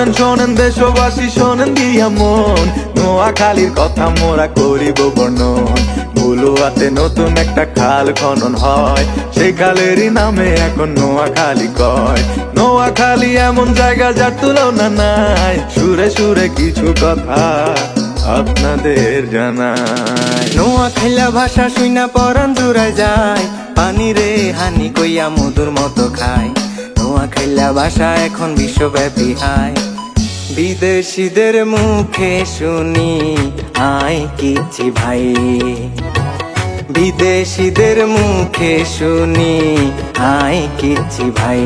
শোনেন শোনেন দেশবাসী শোনেন দিয়া মন, নোয়াখালীর কথা মোরা করিব বর্ণন। ভুলুয়াতে নতুন একটা খাল খনন হয়, সেই খালেরই নামে এখন নোয়াখালী কয়। নোয়াখালী এমন জায়গা যার তুলনা নাই, সুরে সুরে কিছু কথা আপনাদের জানাই। নোয়াখাইলা ভাষা শুইনা পরান জুড়ায় যায়, পানি রে হানি কইয়া মধুর মতো খায়। নোয়াখাইলা ভাষা এখন বিশ্বব্যাপী হায়, বিদেশিদের মুখে শুনি আয় কিছি ভাই। বিদেশিদের মুখে শুনি আয় কিছি ভাই।